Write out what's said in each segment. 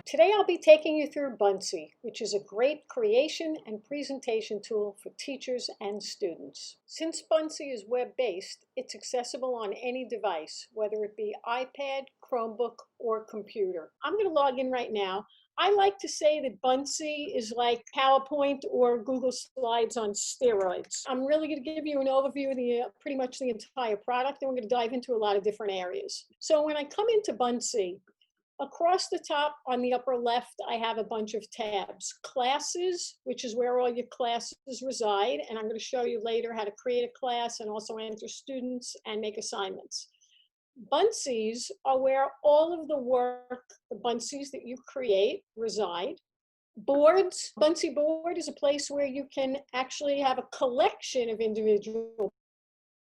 Today I'll be taking you through Buncee, which is a great creation and presentation tool for teachers and students. Since Buncee is web-based, it's accessible on any device, whether it be iPad, Chromebook, or computer. I'm going to log in right now. I like to say that Buncee is like PowerPoint or Google Slides on steroids. I'm really going to give you an overview of pretty much the entire product, and we're going to dive into a lot of different areas. So when I come into Buncee, across the top on the upper left, I have a bunch of tabs. Classes, which is where all your classes reside, and I'm going to show you later how to create a class and also enter students and make assignments. Buncees are where all of the work, the Buncees that you create, reside. Boards, Buncee board is a place where you can actually have a collection of individual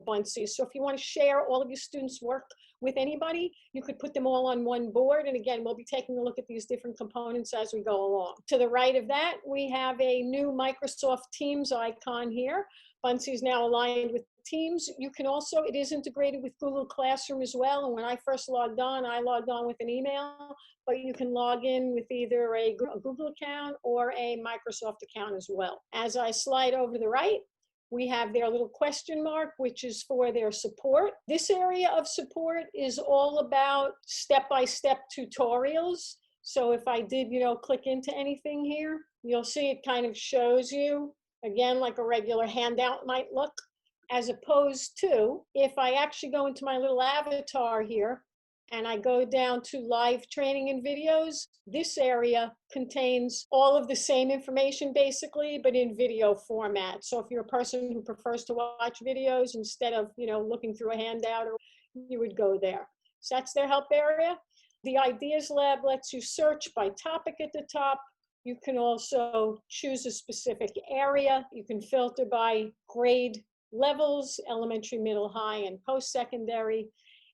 Buncees. So if you want to share all of your students' work with anybody, you could put them all on one board. And again, we'll be taking a look at these different components as we go along. To the right of that, we have a new Microsoft Teams icon here. Buncee is now aligned with Teams. You can also, it is integrated with Google Classroom as well. And when I first logged on, I logged on with an email, but you can log in with either a Google account or a Microsoft account as well. As I slide over to the right, we have their little question mark, which is for their support. This area of support is all about step-by-step tutorials. So if I did, click into anything here, you'll see it kind of shows you, again, like a regular handout might look, as opposed to if I actually go into my little avatar here, and I go down to live training and videos, this area contains all of the same information basically, but in video format. So if you're a person who prefers to watch videos instead of, looking through a handout, you would go there. So that's their help area. The Ideas Lab lets you search by topic at the top. You can also choose a specific area. You can filter by grade levels, elementary, middle, high, and post-secondary.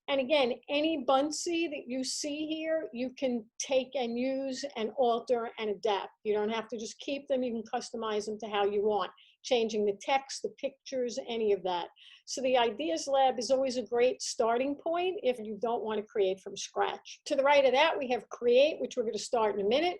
And again, any Buncee that you see here, you can take and use and alter and adapt. You don't have to just keep them. You can customize them to how you want, changing the text, the pictures, any of that. So the Ideas Lab is always a great starting point if you don't want to create from scratch. To the right of that, we have Create, which we're going to start in a minute.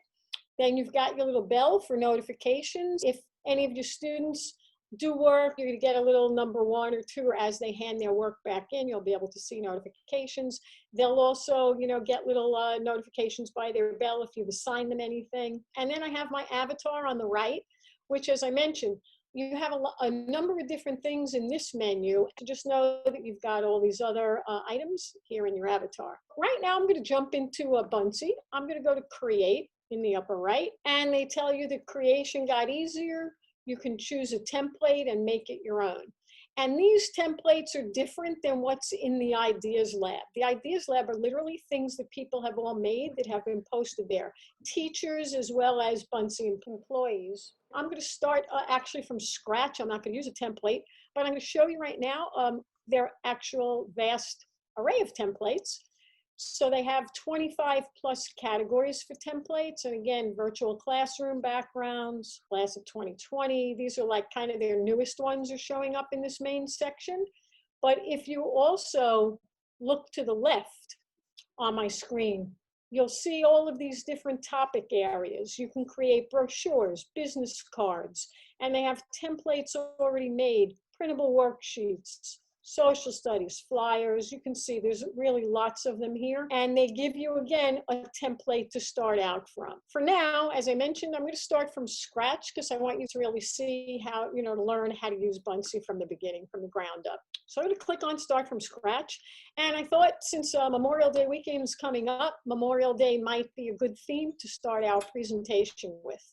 Then you've got your little bell for notifications. If any of your students do work, you're going to get a little number 1 or 2 as they hand their work back in. You'll be able to see notifications. They'll also, get little notifications by their bell if you've assigned them anything. And then I have my avatar on the right, which, as I mentioned, you have a number of different things in this menu. Just know that you've got all these other items here in your avatar. Right now, I'm going to jump into a Buncee. I'm going to go to Create in the upper right, and they tell you that creation got easier. You can choose a template and make it your own. And these templates are different than what's in the Ideas Lab. The Ideas Lab are literally things that people have all made that have been posted there. Teachers as well as Buncee employees. I'm going to start actually from scratch. I'm not going to use a template, but I'm going to show you right now their actual vast array of templates. So they have 25 plus categories for templates. And again, virtual classroom backgrounds, class of 2020. These are like kind of their newest ones are showing up in this main section. But if you also look to the left on my screen, you'll see all of these different topic areas. You can create brochures, business cards, and they have templates already made, printable worksheets, social studies, flyers. You can see there's really lots of them here. And they give you, again, a template to start out from. For now, as I mentioned, I'm going to start from scratch because I want you to really see how, to learn how to use Buncee from the beginning, from the ground up. So I'm going to click on Start from Scratch. And I thought since Memorial Day weekend is coming up, Memorial Day might be a good theme to start our presentation with.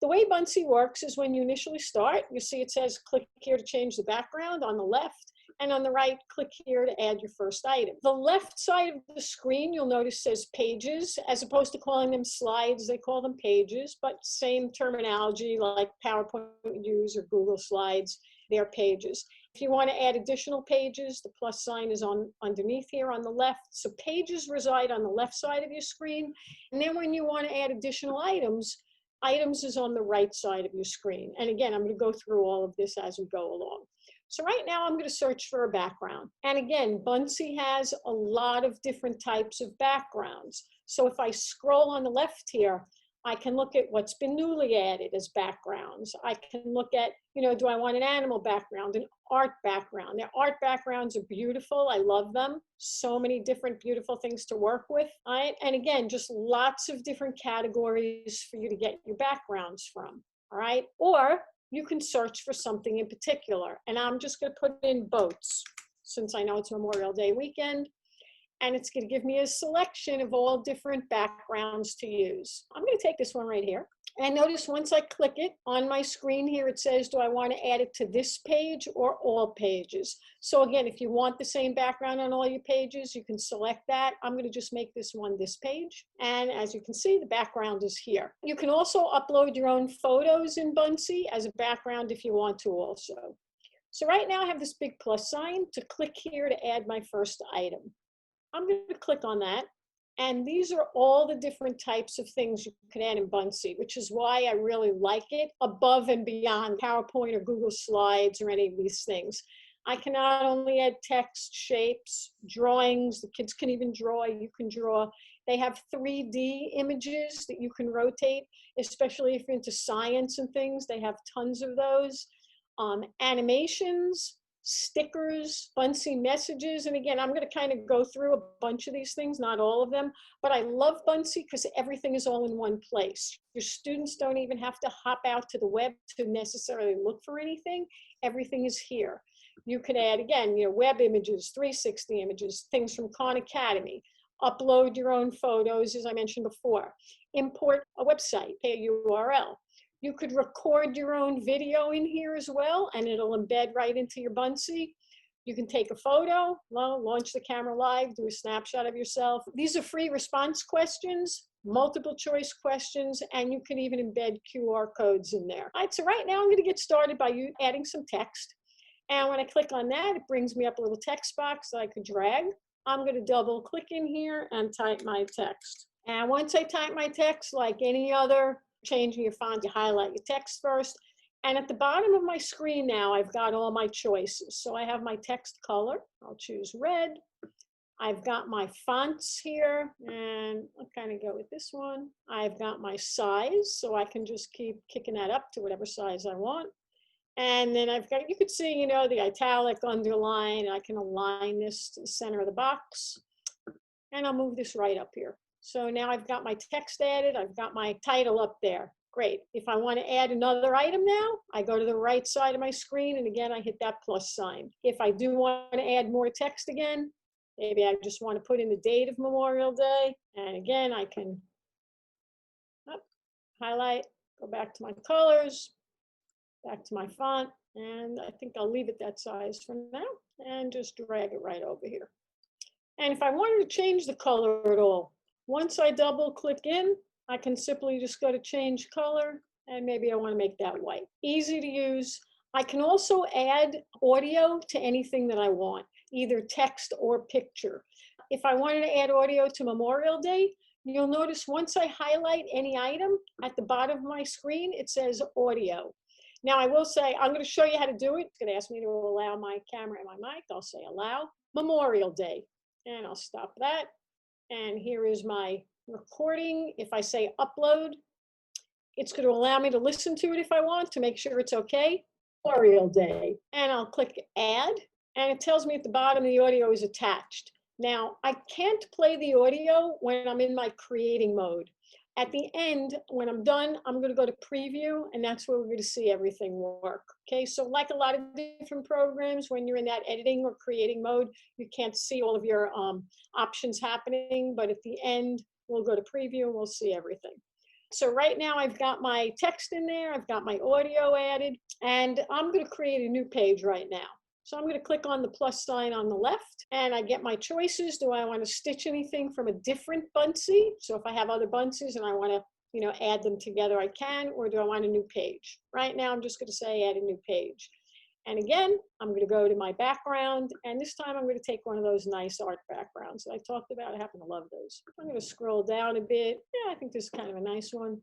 The way Buncee works is when you initially start, you see it says click here to change the background on the left. And on the right, click here to add your first item. The left side of the screen, you'll notice says pages, as opposed to calling them slides, they call them pages, but same terminology like PowerPoint use or Google Slides, they're pages. If you want to add additional pages, the plus sign is underneath here on the left. So pages reside on the left side of your screen. And then when you want to add additional items is on the right side of your screen. And again, I'm going to go through all of this as we go along. So right now I'm going to search for a background. And again, Buncee has a lot of different types of backgrounds. So if I scroll on the left here, I can look at what's been newly added as backgrounds. I can look at, do I want an animal background, an art background? Their art backgrounds are beautiful. I love them. So many different beautiful things to work with. All right. And again, just lots of different categories for you to get your backgrounds from. All right. Or you can search for something in particular. And I'm just going to put in boats since I know it's Memorial Day weekend. And it's going to give me a selection of all different backgrounds to use. I'm going to take this one right here. And notice once I click it on my screen here, it says, do I want to add it to this page or all pages? So again, if you want the same background on all your pages, you can select that. I'm going to just make this one this page. And as you can see, the background is here. You can also upload your own photos in Buncee as a background if you want to also. So right now I have this big plus sign to click here to add my first item. I'm going to click on that. And these are all the different types of things you can add in Buncee, which is why I really like it above and beyond PowerPoint or Google Slides or any of these things. I can not only add text, shapes, drawings, the kids can even draw, you can draw. They have 3D images that you can rotate, especially if you're into science and things. They have tons of those. Animations, stickers, Buncee messages. And again, I'm going to kind of go through a bunch of these things, not all of them, but I love Buncee because everything is all in one place. Your students don't even have to hop out to the web to necessarily look for anything. Everything is here. You could add, again, web images, 360 images, things from Khan Academy, upload your own photos, as I mentioned before, import a website, pay a URL. You could record your own video in here as well, and it'll embed right into your Buncee. You can take a photo, launch the camera live, do a snapshot of yourself. These are free response questions, multiple choice questions, and you can even embed QR codes in there. All right, so right now I'm going to get started by adding some text. And when I click on that, it brings me up a little text box that I could drag. I'm going to double click in here and type my text. And once I type my text, like any other changing your font, you highlight your text first. And at the bottom of my screen now, I've got all my choices. So I have my text color. I'll choose red. I've got my fonts here, and I'll kind of go with this one. I've got my size, so I can just keep kicking that up to whatever size I want. And then I've got, you could see, the italic, underline. I can align this to the center of the box. And I'll move this right up here. So now I've got my text added. I've got my title up there. Great. If I want to add another item now, I go to the right side of my screen, and again, I hit that plus sign. If I do want to add more text again, maybe I just want to put in the date of Memorial Day. And again, I can highlight, go back to my colors, back to my font, and I think I'll leave it that size for now and just drag it right over here. And if I wanted to change the color at all, once I double click in, I can simply just go to change color, and maybe I want to make that white. Easy to use. I can also add audio to anything that I want, either text or picture. If I wanted to add audio to Memorial Day, you'll notice once I highlight any item at the bottom of my screen, it says audio. Now I will say, I'm going to show you how to do it. It's going to ask me to allow my camera and my mic. I'll say allow Memorial Day, and I'll stop that. And here is my recording. If I say upload, it's going to allow me to listen to it if I want to make sure it's okay. Memorial Day. And I'll click add, and it tells me at the bottom the audio is attached. Now, I can't play the audio when I'm in my creating mode. At the end, when I'm done, I'm going to go to preview, and that's where we're going to see everything work. Okay, so like a lot of different programs, when you're in that editing or creating mode, you can't see all of your options happening, but at the end, we'll go to preview and we'll see everything. So right now I've got my text in there, I've got my audio added, and I'm going to create a new page right now. So I'm going to click on the plus sign on the left, and I get my choices. Do I want to stitch anything from a different Buncee? So if I have other Buncees and I want to, add them together, I can, or do I want a new page? Right now, I'm just going to say add a new page. And again, I'm going to go to my background, and this time I'm going to take one of those nice art backgrounds that I talked about. I happen to love those. I'm going to scroll down a bit. Yeah, I think this is kind of a nice one.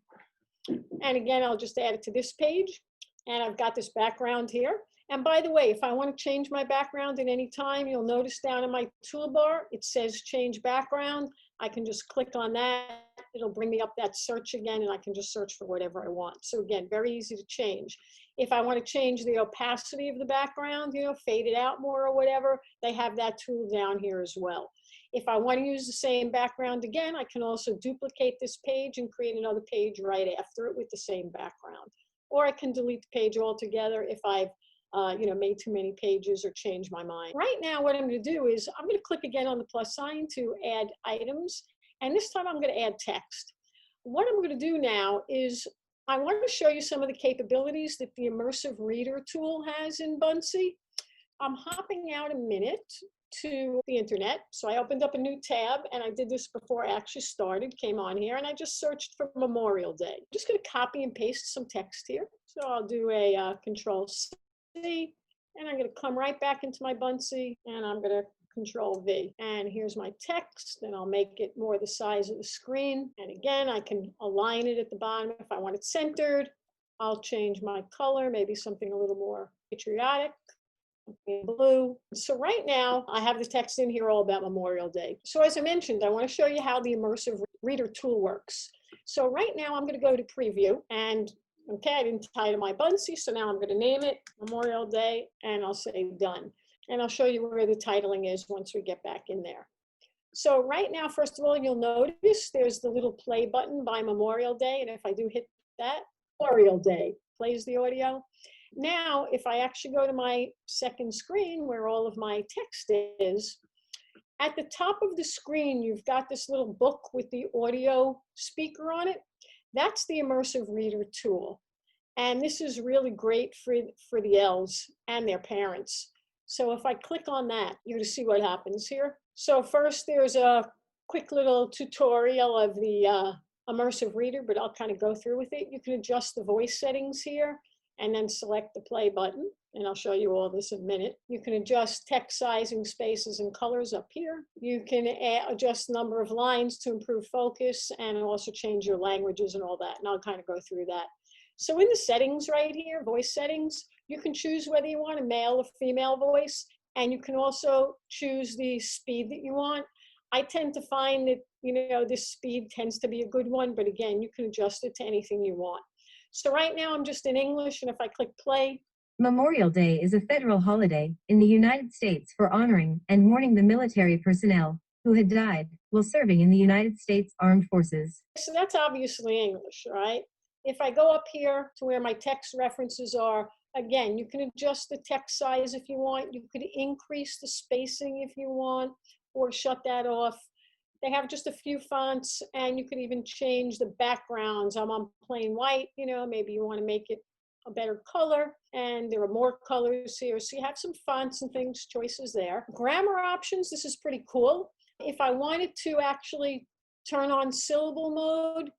And again, I'll just add it to this page, and I've got this background here. And by the way, if I want to change my background at any time, you'll notice down in my toolbar, it says change background. I can just click on that. It'll bring me up that search again, and I can just search for whatever I want. So again, very easy to change. If I want to change the opacity of the background, fade it out more or whatever, they have that tool down here as well. If I want to use the same background again, I can also duplicate this page and create another page right after it with the same background. Or I can delete the page altogether if I've made too many pages or change my mind. Right now, what I'm going to do is I'm going to click again on the plus sign to add items. And this time I'm going to add text. What I'm going to do now is I want to show you some of the capabilities that the Immersive Reader tool has in Buncee. I'm hopping out a minute to the internet. So I opened up a new tab, and I did this before I actually started, came on here, and I just searched for Memorial Day. I'm just going to copy and paste some text here. So I'll do a Control C, and I'm going to come right back into my Buncee, and I'm going to Control V. And here's my text, and I'll make it more the size of the screen. And again, I can align it at the bottom if I want it centered. I'll change my color, maybe something a little more patriotic. Blue. So right now I have the text in here all about Memorial Day. So as I mentioned, I want to show you how the Immersive Reader tool works. So right now I'm going to go to preview, and okay, I didn't title my Buncee, so now I'm going to name it Memorial Day, and I'll say done. And I'll show you where the titling is once we get back in there. So right now, first of all, you'll notice there's the little play button by Memorial Day, and if I do hit that, Memorial Day plays the audio. Now, if I actually go to my second screen where all of my text is, at the top of the screen, you've got this little book with the audio speaker on it. That's the Immersive Reader tool. And this is really great for the ELs and their parents. So if I click on that, you're to see what happens here. So first, there's a quick little tutorial of the Immersive Reader, but I'll kind of go through with it. You can adjust the voice settings here, and then select the play button, and I'll show you all this in a minute. You can adjust text sizing, spaces, and colors up here. You can adjust the number of lines to improve focus, and also change your languages and all that, and I'll kind of go through that. So in the settings right here, voice settings, you can choose whether you want a male or female voice, and you can also choose the speed that you want. I tend to find that, this speed tends to be a good one, but again, you can adjust it to anything you want. So right now I'm just in English, and if I click play. Memorial Day is a federal holiday in the United States for honoring and mourning the military personnel who had died while serving in the United States Armed Forces. So that's obviously English, right? If I go up here to where my text references are, again, you can adjust the text size if you want. You could increase the spacing if you want, or shut that off. They have just a few fonts, and you can even change the backgrounds. I'm on plain white, maybe you want to make it a better color, and there are more colors here. So you have some fonts and things, choices there. Grammar options, this is pretty cool. If I wanted to actually turn on syllable mode,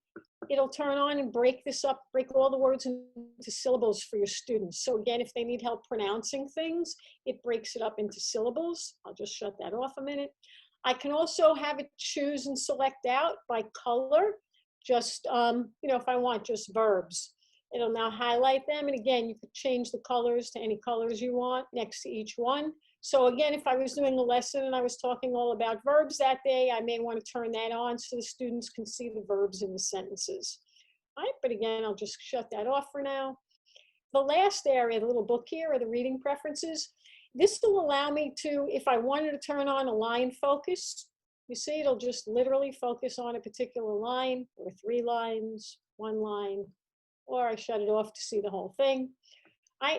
it'll turn on and break this up, break all the words into syllables for your students. So again, if they need help pronouncing things, it breaks it up into syllables. I'll just shut that off a minute. I can also have it choose and select out by color, just, if I want just verbs. It'll now highlight them. And again, you could change the colors to any colors you want next to each one. So again, if I was doing a lesson and I was talking all about verbs that day, I may want to turn that on so the students can see the verbs in the sentences. All right, but again, I'll just shut that off for now. The last area, the little book here, are the reading preferences. This will allow me to, if I wanted to turn on a line focus, you see, it'll just literally focus on a particular line, or 3 lines, 1 line, or I shut it off to see the whole thing.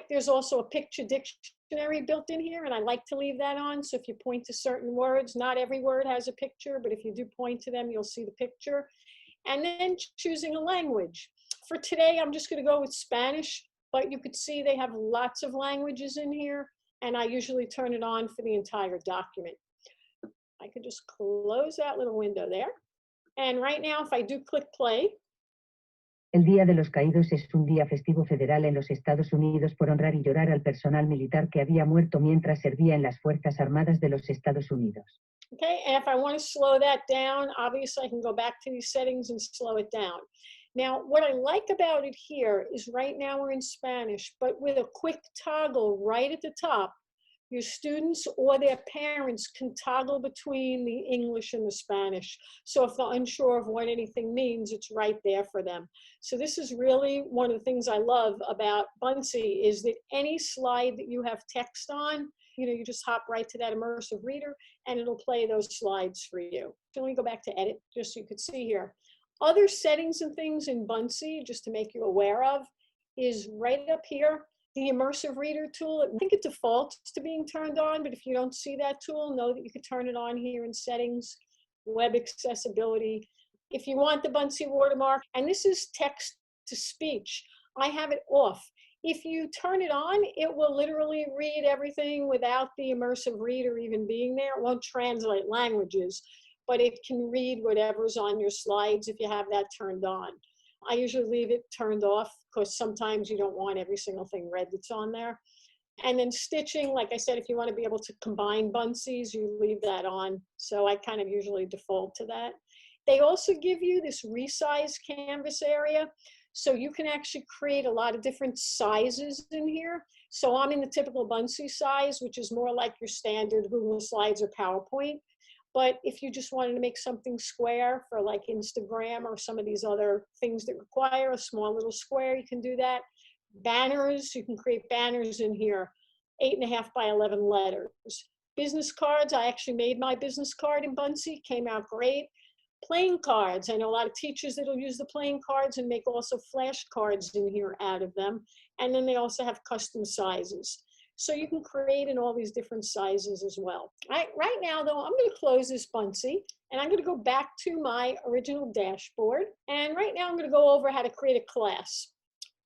There's also a picture dictionary built in here, and I like to leave that on. So if you point to certain words, not every word has a picture, but if you do point to them, you'll see the picture. And then choosing a language. For today, I'm just going to go with Spanish, but you could see they have lots of languages in here, and I usually turn it on for the entire document. I could just close that little window there. And right now, if I do click play. El Día de los Caídos es un día festivo federal en los Estados Unidos por honrar y llorar al personal militar que había muerto mientras servía en las Fuerzas Armadas de los Estados Unidos. Okay, and if I want to slow that down, obviously I can go back to these settings and slow it down. Now, what I like about it here is right now we're in Spanish, but with a quick toggle right at the top, your students or their parents can toggle between the English and the Spanish. So if they're unsure of what anything means, it's right there for them. So this is really one of the things I love about Buncee is that any slide that you have text on, you just hop right to that immersive reader and it'll play those slides for you. So let me go back to edit just so you could see here. Other settings and things in Buncee, just to make you aware of, is right up here. The Immersive Reader tool, I think it defaults to being turned on, but if you don't see that tool, know that you can turn it on here in settings, web accessibility. If you want the Buncee watermark, and this is text to speech, I have it off. If you turn it on, it will literally read everything without the Immersive Reader even being there. It won't translate languages, but it can read whatever's on your slides if you have that turned on. I usually leave it turned off because sometimes you don't want every single thing read that's on there. And then stitching, like I said, if you want to be able to combine Buncees, you leave that on. So I kind of usually default to that. They also give you this resize canvas area. So you can actually create a lot of different sizes in here. So I'm in the typical Buncee size, which is more like your standard Google Slides or PowerPoint. But if you just wanted to make something square for like Instagram or some of these other things that require a small little square, you can do that. Banners, you can create banners in here, 8.5 by 11 letters. Business cards, I actually made my business card in Buncee, came out great. Playing cards, I know a lot of teachers that'll use the playing cards and make also flashcards in here out of them. And then they also have custom sizes. So you can create in all these different sizes as well. Right now, though, I'm going to close this Buncee, and I'm going to go back to my original dashboard. And right now, I'm going to go over how to create a class.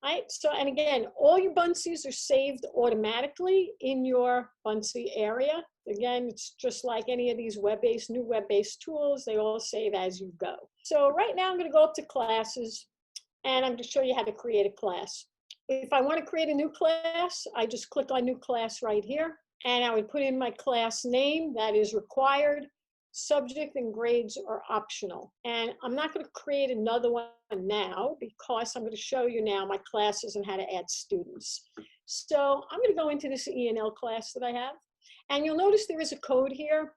Right, so, and again, all your Buncees are saved automatically in your Buncee area. Again, it's just like any of these new web-based tools, they all save as you go. So right now, I'm going to go up to classes, and I'm going to show you how to create a class. If I want to create a new class, I just click on new class right here, and I would put in my class name, that is required. Subject and grades are optional. And I'm not going to create another one now because I'm going to show you now my classes and how to add students. So I'm going to go into this E&L class that I have, and you'll notice there is a code here.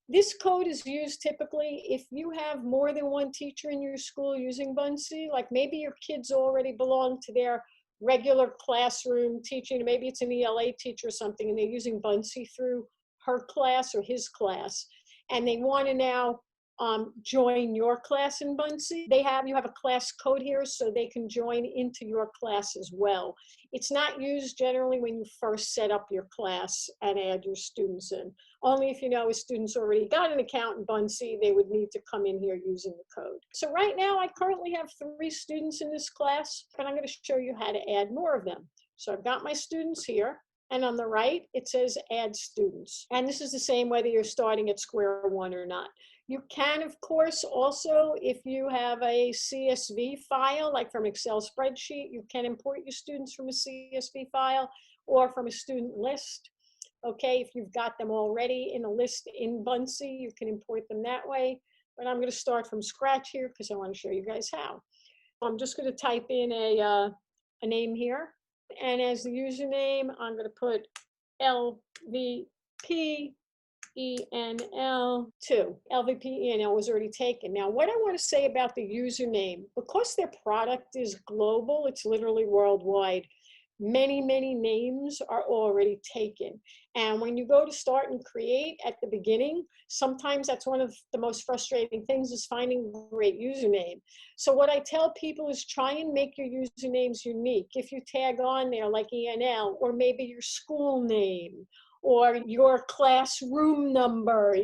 This code is used typically if you have more than one teacher in your school using Buncee, like maybe your kids already belong to their regular classroom teaching, maybe it's an ELA teacher or something, and they're using Buncee through her class or his class, and they want to now join your class in Buncee. You have a class code here so they can join into your class as well. It's not used generally when you first set up your class and add your students in. Only if you know a student's already got an account in Buncee, they would need to come in here using the code. So right now I currently have 3 students in this class, and I'm going to show you how to add more of them. So I've got my students here. And on the right, it says add students. And this is the same whether you're starting at square one or not. You can, of course, also, if you have a CSV file, like from Excel spreadsheet, you can import your students from a CSV file or from a student list. Okay, if you've got them already in a list in Buncee, you can import them that way. But I'm going to start from scratch here because I want to show you guys how. I'm just going to type in a name here. And as the username, I'm going to put LVPENL2. LVPENL was already taken. Now, what I want to say about the username, because their product is global, it's literally worldwide, many, many names are already taken. And when you go to start and create at the beginning, sometimes that's one of the most frustrating things is finding a great username. So what I tell people is try and make your usernames unique. If you tag on there like ENL, or maybe your school name, or your classroom number,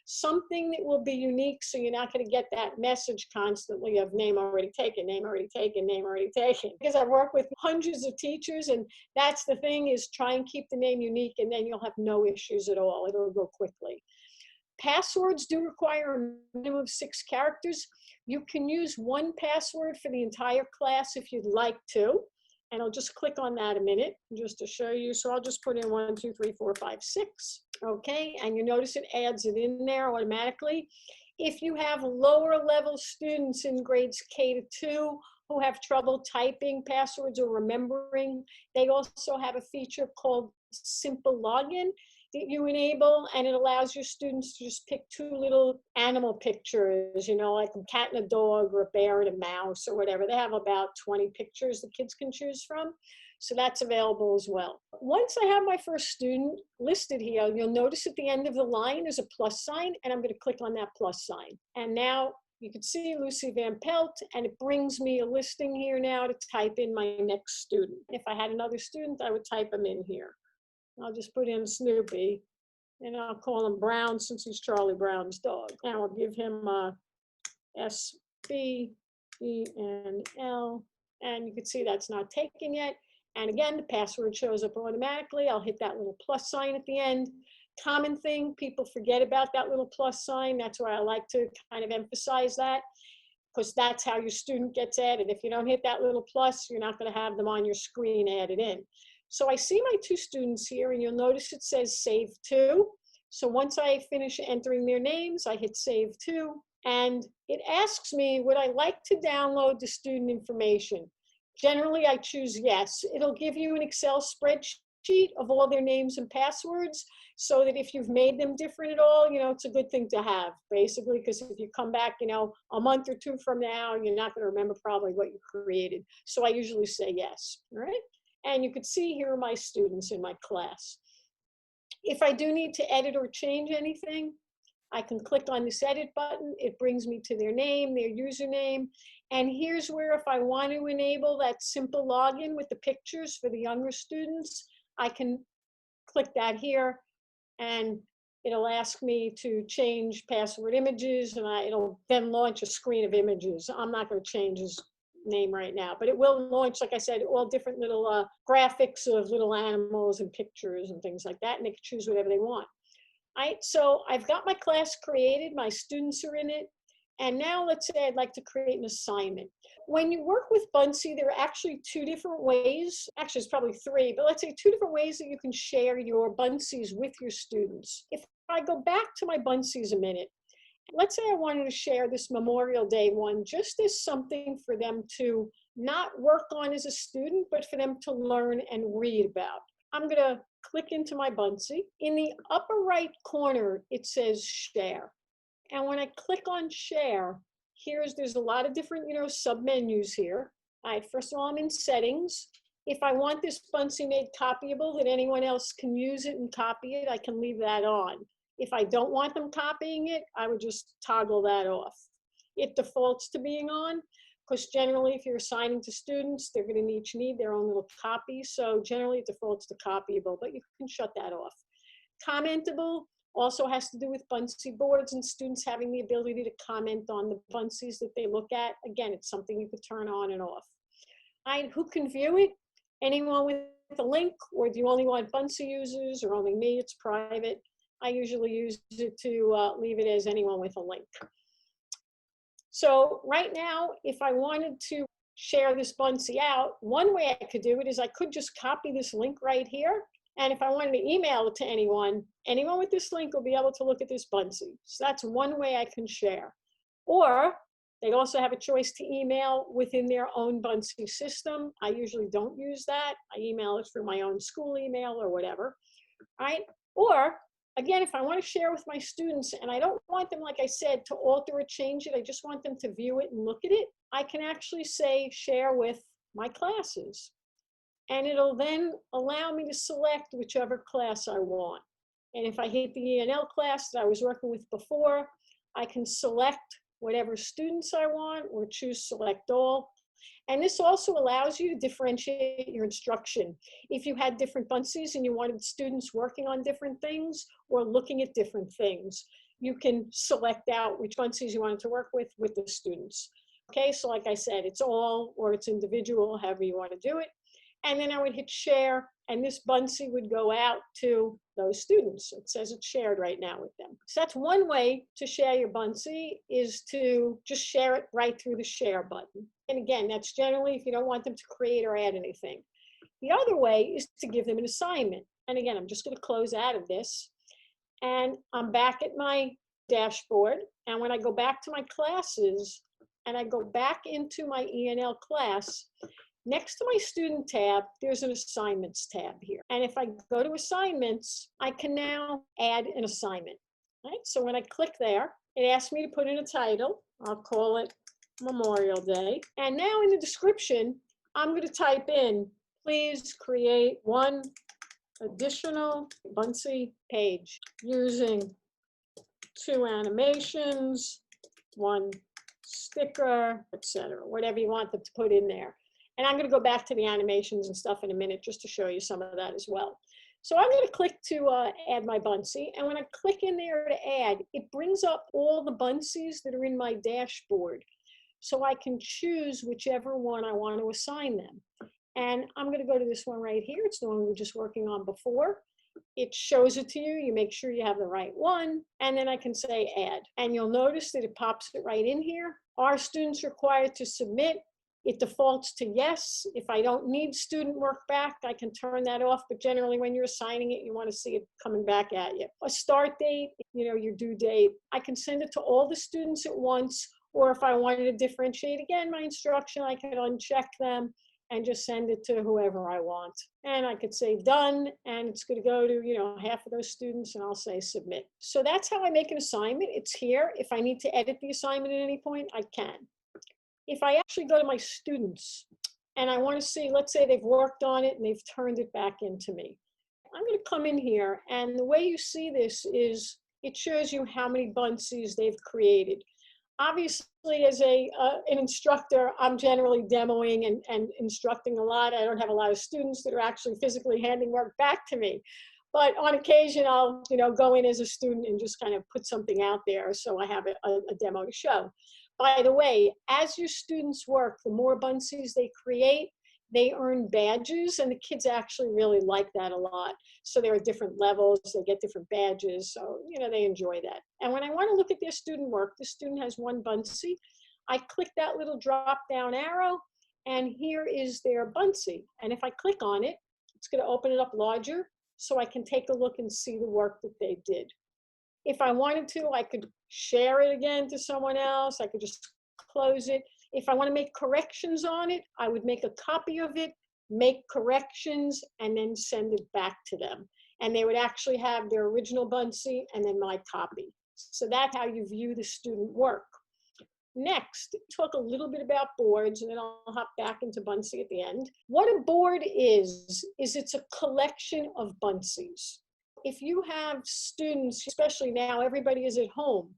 something that will be unique so you're not going to get that message constantly of name already taken, name already taken, name already taken. Because I've worked with hundreds of teachers, and that's the thing is try and keep the name unique, and then you'll have no issues at all. It'll go quickly. Passwords do require a minimum of 6 characters. You can use one password for the entire class if you'd like to. And I'll just click on that a minute just to show you. So I'll just put in 1, 2, 3, 4, 5, 6. Okay, and you notice it adds it in there automatically. If you have lower level students in grades K-2 who have trouble typing passwords or remembering, they also have a feature called Simple Login that you enable, and it allows your students to just pick two little animal pictures, like a cat and a dog or a bear and a mouse or whatever. They have about 20 pictures the kids can choose from. So that's available as well. Once I have my first student listed here, you'll notice at the end of the line there's a plus sign, and I'm going to click on that plus sign. And now you can see Lucy Van Pelt, and it brings me a listing here now to type in my next student. If I had another student, I would type them in here. I'll just put in Snoopy, and I'll call him Brown since he's Charlie Brown's dog. And I'll give him SBENL, and you can see that's not taken yet. And again, the password shows up automatically. I'll hit that little plus sign at the end. Common thing, people forget about that little plus sign. That's why I like to kind of emphasize that, because that's how your student gets added. If you don't hit that little plus, you're not going to have them on your screen added in. So I see my two students here, and you'll notice it says Save To. So once I finish entering their names, I hit Save To, and it asks me, would I like to download the student information? Generally, I choose yes. It'll give you an Excel spreadsheet of all their names and passwords, so that if you've made them different at all, it's a good thing to have, basically, because if you come back, a month or two from now, you're not going to remember probably what you created. So I usually say yes, all right? And you can see here are my students in my class. If I do need to edit or change anything, I can click on this edit button. It brings me to their name, their username. And here's where, if I want to enable that simple login with the pictures for the younger students, I can click that here, and it'll ask me to change password images, and it'll then launch a screen of images. I'm not going to change his name right now, but it will launch, like I said, all different little graphics of little animals and pictures and things like that, and they can choose whatever they want. So I've got my class created, my students are in it, and now let's say I'd like to create an assignment. When you work with Buncee, there are actually two different ways, actually it's probably three, but let's say two different ways that you can share your Buncees with your students. If I go back to my Buncees a minute, let's say I wanted to share this Memorial Day one just as something for them to not work on as a student, but for them to learn and read about. I'm going to click into my Buncee. In the upper right corner, it says Share. And when I click on Share, there's a lot of different, sub-menus here. All right, first of all, I'm in Settings. If I want this Buncee made copyable, that anyone else can use it and copy it, I can leave that on. If I don't want them copying it, I would just toggle that off. It defaults to being on, because generally if you're assigning to students, they're going to each need their own little copy. So generally it defaults to copyable, but you can shut that off. Commentable also has to do with Buncee boards and students having the ability to comment on the Buncees that they look at. Again, it's something you could turn on and off. Who can view it? Anyone with a link, or do you only want Buncee users, or only me? It's private. I usually use it to leave it as anyone with a link. So right now, if I wanted to share this Buncee out, one way I could do it is I could just copy this link right here. And if I wanted to email it to anyone with this link will be able to look at this Buncee. So that's one way I can share. Or they also have a choice to email within their own Buncee system. I usually don't use that. I email it through my own school email or whatever, right? Or again, if I want to share with my students and I don't want them, like I said, to alter or change it, I just want them to view it and look at it, I can actually say share with my classes. And it'll then allow me to select whichever class I want. And if I hit the ENL class that I was working with before, I can select whatever students I want or choose select all. And this also allows you to differentiate your instruction. If you had different Buncees and you wanted students working on different things or looking at different things, you can select out which Buncees you wanted to work with the students. Okay, so like I said, it's all or it's individual, however you want to do it. And then I would hit share, and this Buncee would go out to those students. It says it's shared right now with them. So that's one way to share your Buncee, is to just share it right through the share button. And again, that's generally if you don't want them to create or add anything. The other way is to give them an assignment. And again, I'm just going to close out of this. And I'm back at my dashboard. And when I go back to my classes and I go back into my ENL class, next to my student tab, there's an assignments tab here. And if I go to assignments, I can now add an assignment. Right? So when I click there, it asks me to put in a title. I'll call it Memorial Day. And now in the description, I'm going to type in, please create one additional Buncee page using 2 animations, 1 sticker, etc. Whatever you want them to put in there. And I'm going to go back to the animations and stuff in a minute just to show you some of that as well. So I'm going to click to add my Buncee. And when I click in there to add, it brings up all the Buncees that are in my dashboard. So I can choose whichever one I want to assign them. And I'm going to go to this one right here. It's the one we were just working on before. It shows it to you. You make sure you have the right one. And then I can say add. And you'll notice that it pops it right in here. Are students required to submit? It defaults to yes. If I don't need student work back, I can turn that off. But generally, when you're assigning it, you want to see it coming back at you. A start date, your due date. I can send it to all the students at once. Or if I wanted to differentiate again my instruction, I can uncheck them and just send it to whoever I want. And I could say done, and it's going to go to, half of those students, and I'll say submit. So that's how I make an assignment. It's here. If I need to edit the assignment at any point, I can. If I actually go to my students and I want to see, let's say they've worked on it and they've turned it back into me. I'm going to come in here, and the way you see this is it shows you how many Buncees they've created. Obviously, as an instructor, I'm generally demoing and instructing a lot. I don't have a lot of students that are actually physically handing work back to me. But on occasion, I'll go in as a student and just kind of put something out there so I have a demo to show. By the way, as your students work, the more Buncees they create, they earn badges, and the kids actually really like that a lot. So there are different levels, they get different badges, so they enjoy that. And when I want to look at their student work, the student has 1 Buncee. I click that little drop down arrow, and here is their Buncee. And if I click on it, it's going to open it up larger so I can take a look and see the work that they did. If I wanted to, I could share it again to someone else. I could just close it. If I want to make corrections on it, I would make a copy of it, make corrections, and then send it back to them. And they would actually have their original Buncee and then my copy. So that's how you view the student work. Next, talk a little bit about boards, and then I'll hop back into Buncee at the end. What a board is it's a collection of Buncees. If you have students, especially now, everybody is at home.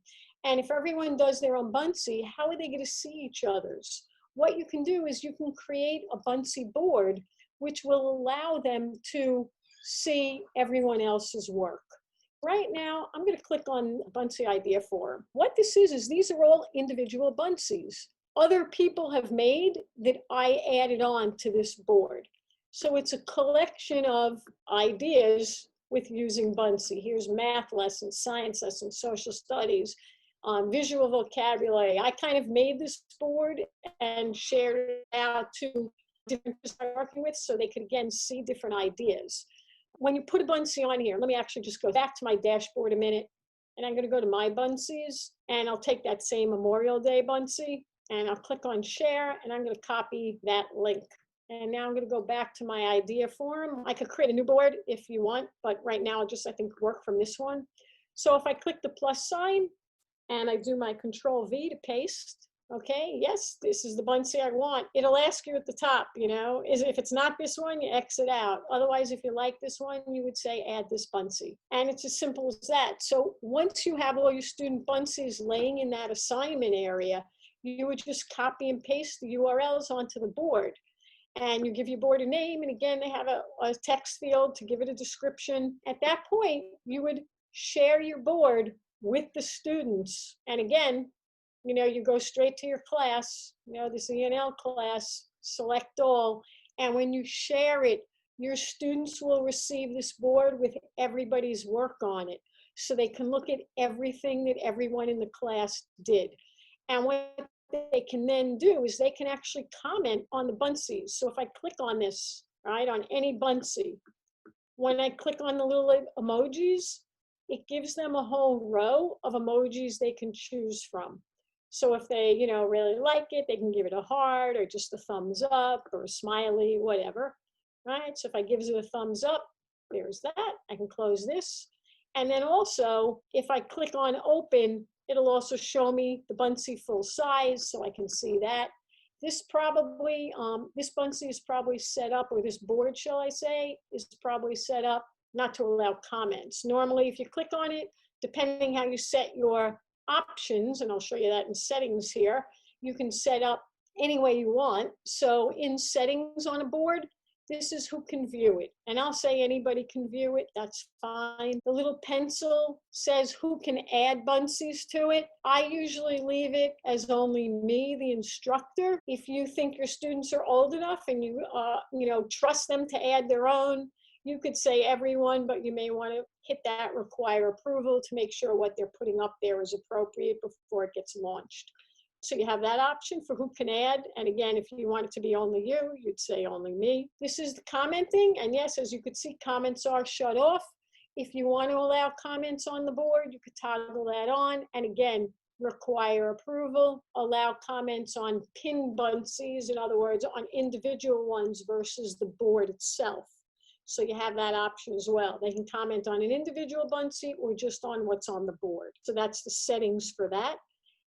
And if everyone does their own Buncee, how are they going to see each other's? What you can do is you can create a Buncee board, which will allow them to see everyone else's work. Right now, I'm going to click on Buncee Idea Forum. What this is these are all individual Buncees. Other people have made that I added on to this board. So it's a collection of ideas with using Buncee. Here's math lessons, science lessons, social studies, visual vocabulary. I kind of made this board and shared it out to different people I'm working with so they could, again, see different ideas. When you put a Buncee on here, let me actually just go back to my dashboard a minute, and I'm going to go to my Buncees, and I'll take that same Memorial Day Buncee, and I'll click on share, and I'm going to copy that link. And now I'm going to go back to my idea forum. I could create a new board if you want, but right now I'll just, I think, work from this one. So if I click the plus sign and I do my Control V to paste, okay, yes, this is the Buncee I want. It'll ask you at the top, if it's not this one, you exit out. Otherwise, if you like this one, you would say add this Buncee. And it's as simple as that. So once you have all your student Buncees laying in that assignment area, you would just copy and paste the URLs onto the board. And you give your board a name, and again, they have a text field to give it a description. At that point, you would share your board with the students. And again, you go straight to your class, this ENL class, select all. And when you share it, your students will receive this board with everybody's work on it. So they can look at everything that everyone in the class did. And what they can then do is they can actually comment on the Buncees. So if I click on this, right, on any Buncee, when I click on the little emojis, it gives them a whole row of emojis they can choose from. So if they, really like it, they can give it a heart or just a thumbs up or a smiley, whatever, right? So if I gives it a thumbs up, there's that. I can close this. And then also, if I click on open, it'll also show me the Buncee full size, so I can see that. This Buncee is probably set up, or this board, shall I say, is probably set up not to allow comments. Normally, if you click on it, depending how you set your options, and I'll show you that in settings here, you can set up any way you want. So in settings on a board, this is who can view it. And I'll say anybody can view it, that's fine. The little pencil says who can add Buncees to it. I usually leave it as only me, the instructor. If you think your students are old enough and you trust them to add their own, you could say everyone, but you may want to hit that require approval to make sure what they're putting up there is appropriate before it gets launched. So you have that option for who can add. And again, if you want it to be only you, you'd say only me. This is the commenting. And yes, as you could see, comments are shut off. If you want to allow comments on the board, you could toggle that on. And again, require approval, allow comments on pinned Buncees, in other words, on individual ones versus the board itself. So you have that option as well. They can comment on an individual Buncee or just on what's on the board. So that's the settings for that.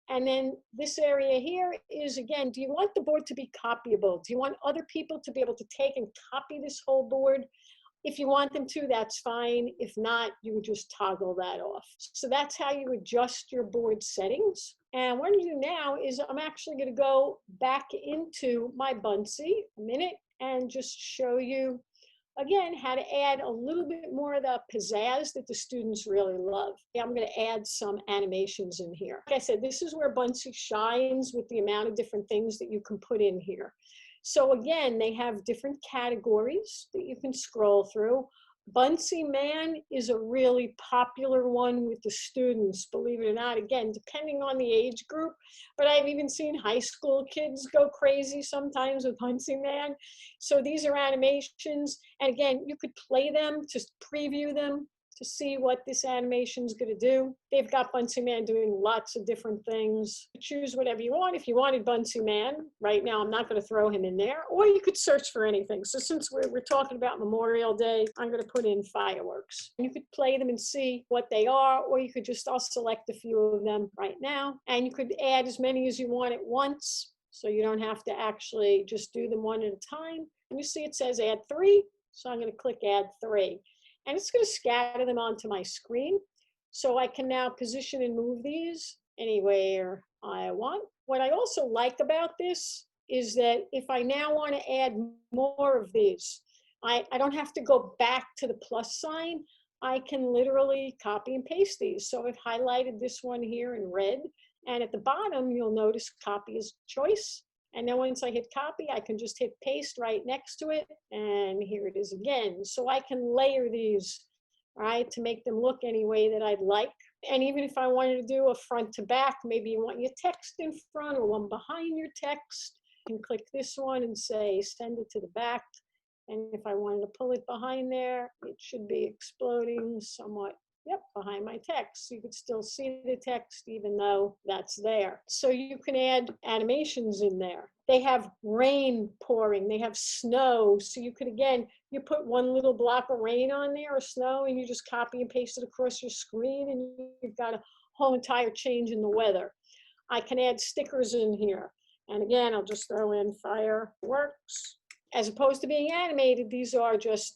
And then this area here is, again, do you want the board to be copyable? Do you want other people to be able to take and copy this whole board? If you want them to, that's fine. If not, you would just toggle that off. So that's how you adjust your board settings. And what I'm going to do now is I'm actually going to go back into my Buncee a minute and just show you again, how to add a little bit more of the pizzazz that the students really love. I'm going to add some animations in here. Like I said, this is where Buncee shines with the amount of different things that you can put in here. So again, they have different categories that you can scroll through. Buncee Man is a really popular one with the students, believe it or not, again, depending on the age group, but I've even seen high school kids go crazy sometimes with Buncee Man. So these are animations, and again, you could play them, just preview them to see what this animation is going to do. They've got Buncee Man doing lots of different things. Choose whatever you want. If you wanted Buncee Man, right now I'm not going to throw him in there, or you could search for anything. So since we're talking about Memorial Day, I'm going to put in fireworks. You could play them and see what they are, or you could just, I'll select a few of them right now, and you could add as many as you want at once, so you don't have to actually just do them one at a time. And you see it says add 3, so I'm going to click add 3. And it's going to scatter them onto my screen. So I can now position and move these anywhere I want. What I also like about this is that if I now want to add more of these, I don't have to go back to the plus sign. I can literally copy and paste these. So I've highlighted this one here in red. And at the bottom, you'll notice copy is choice. And then once I hit copy, I can just hit paste right next to it. And here it is again. So I can layer these, right, to make them look any way that I'd like. And even if I wanted to do a front to back, maybe you want your text in front or one behind your text, you can click this one and say, send it to the back. And if I wanted to pull it behind there, it should be exploding somewhat. Yep, behind my text. You could still see the text even though that's there. So you can add animations in there. They have rain pouring, they have snow. So you could, again, you put one little block of rain on there or snow and you just copy and paste it across your screen and you've got a whole entire change in the weather. I can add stickers in here. And again, I'll just throw in fireworks. As opposed to being animated, these are just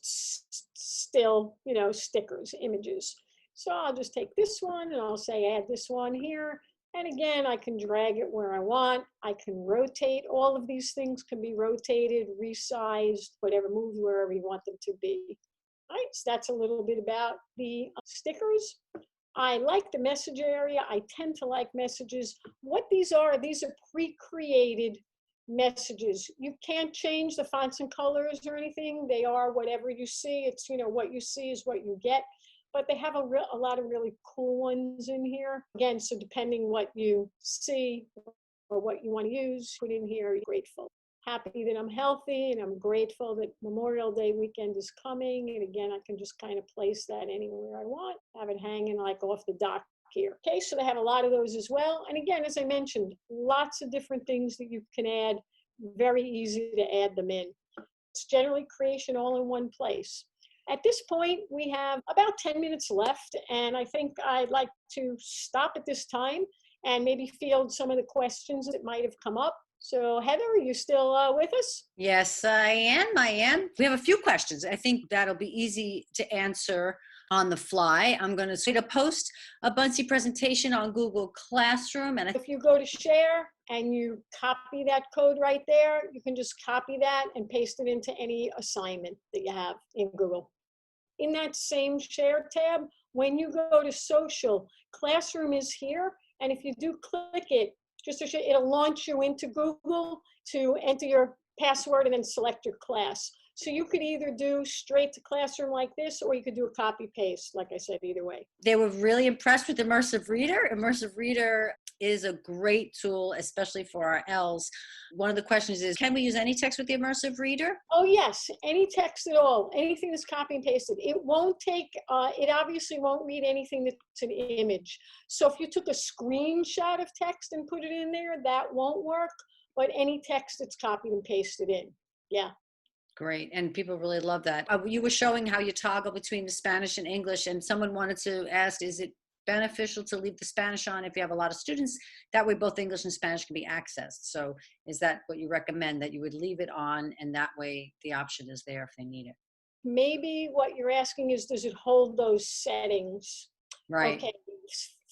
still, stickers, images. So I'll just take this one and I'll say add this one here. And again, I can drag it where I want. I can rotate. All of these things can be rotated, resized, whatever, moved wherever you want them to be. All right, so that's a little bit about the stickers. I like the message area. I tend to like messages. What these are pre-created messages. You can't change the fonts and colors or anything. They are whatever you see. It's, what you see is what you get. But they have a lot of really cool ones in here. Again, so depending what you see or what you want to use, put in here, you're grateful. happy that I'm healthy, and I'm grateful that Memorial Day weekend is coming. And again, I can just kind of place that anywhere I want, have it hanging like off the dock here. Okay, so they have a lot of those as well. And again, as I mentioned, lots of different things that you can add, very easy to add them in. It's generally creation all in one place. At this point, we have about 10 minutes left, and I think I'd like to stop at this time and maybe field some of the questions that might have come up. So Heather, are you still with us? Yes, I am. We have a few questions. I think that'll be easy to answer on the fly. I'm going to post a Buncee presentation on Google Classroom. And if you go to share and you copy that code right there, you can just copy that and paste it into any assignment that you have in Google. In that same share tab, when you go to social, Classroom is here. And if you do click it, it'll launch you into Google to enter your password and then select your class. So you could either do straight to Classroom like this, or you could do a copy paste, like I said, either way. They were really impressed with Immersive Reader. Immersive Reader is a great tool, especially for our Ls. One of the questions is, can we use any text with the Immersive Reader? Oh yes, any text at all, anything that's copy and pasted. It won't take, it obviously won't read anything that's an image. So if you took a screenshot of text and put it in there, that won't work, but any text that's copied and pasted in, yeah. Great, and people really love that. You were showing how you toggle between the Spanish and English, and someone wanted to ask, is it beneficial to leave the Spanish on if you have a lot of students? That way both English and Spanish can be accessed. So is that what you recommend, that you would leave it on, and that way the option is there if they need it? Maybe what you're asking is, does it hold those settings? Right. Okay.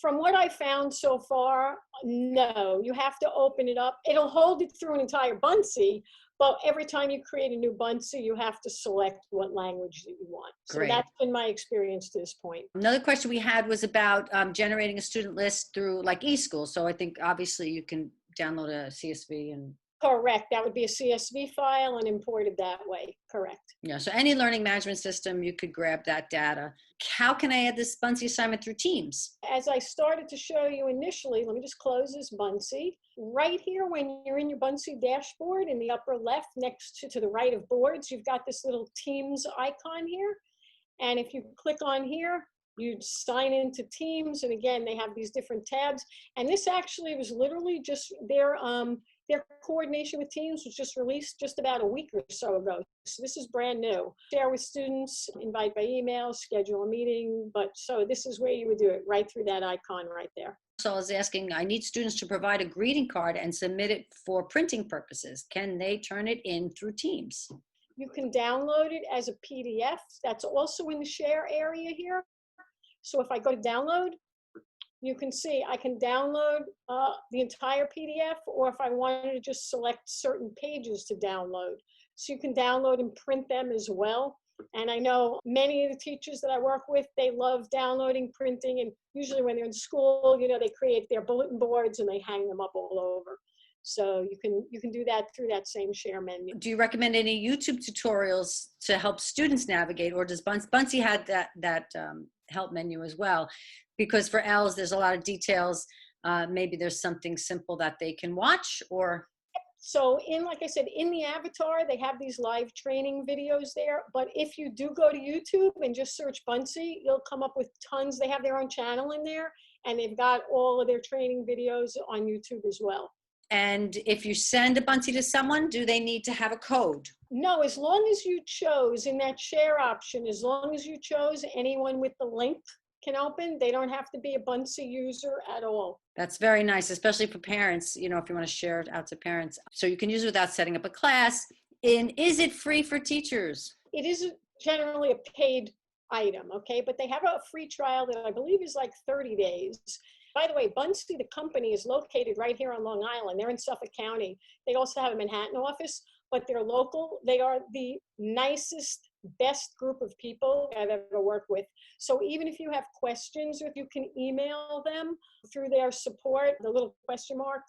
From what I found so far, no. You have to open it up. It'll hold it through an entire Buncee, but every time you create a new Buncee, you have to select what language that you want. So Great. That's been my experience to this point. Another question we had was about generating a student list through like eSchool. So I think obviously you can download a CSV and... Correct. That would be a CSV file and import it that way. Correct. Yeah. So any learning management system, you could grab that data. How can I add this Buncee assignment through Teams? As I started to show you initially, let me just close this Buncee. Right here, when you're in your Buncee dashboard in the upper left, next to the right of boards, you've got this little Teams icon here. And if you click on here, you sign into Teams. And again, they have these different tabs. And this actually was literally just their coordination with Teams was just released just about a week or so ago. So this is brand new. Share with students, invite by email, schedule a meeting. So this is where you would do it, right through that icon right there. So I was asking, I need students to provide a greeting card and submit it for printing purposes. Can they turn it in through Teams? You can download it as a PDF. That's also in the share area here. So if I go to download, you can see I can download the entire PDF, or if I wanted to just select certain pages to download. So you can download and print them as well. And I know many of the teachers that I work with, they love downloading, printing, and usually when they're in school, they create their bulletin boards and they hang them up all over. So you can do that through that same share menu. Do you recommend any YouTube tutorials to help students navigate, or does Buncee had that help menu as well? Because for Ls, there's a lot of details. Maybe there's something simple that they can watch, or... So like I said, in the avatar, they have these live training videos there. But if you do go to YouTube and just search Buncee, you'll come up with tons. They have their own channel in there, and they've got all of their training videos on YouTube as well. And if you send a Buncee to someone, do they need to have a code? No, as long as you chose in that share option, as long as you chose anyone with the link can open, they don't have to be a Buncee user at all. That's very nice, especially for parents, if you want to share it out to parents. So you can use it without setting up a class. And is it free for teachers? It is generally a paid item, okay? But they have a free trial that I believe is like 30 days. By the way, Buncee, the company, is located right here on Long Island. They're in Suffolk County. They also have a Manhattan office, but they're local. They are the nicest, best group of people I've ever worked with. So even if you have questions, you can email them through their support, the little question mark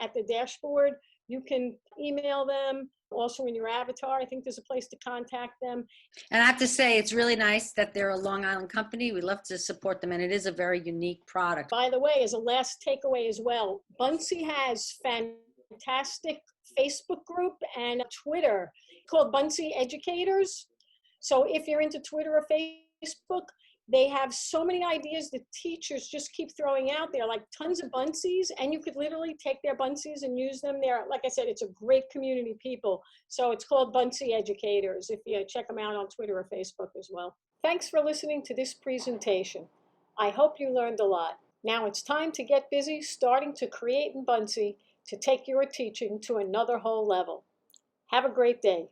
at the dashboard. You can email them. Also in your avatar, I think there's a place to contact them. And I have to say, it's really nice that they're a Long Island company. We love to support them, and it is a very unique product. By the way, as a last takeaway as well, Buncee has fantastic fantastic Facebook group and Twitter called Buncee Educators. So if you're into Twitter or Facebook, they have so many ideas that teachers just keep throwing out there, like tons of Buncees, and you could literally take their Buncees and use them there. Like I said, it's a great community people. So it's called Buncee Educators if you check them out on Twitter or Facebook as well. Thanks for listening to this presentation. I hope you learned a lot. Now it's time to get busy starting to create in Buncee to take your teaching to another whole level. Have a great day.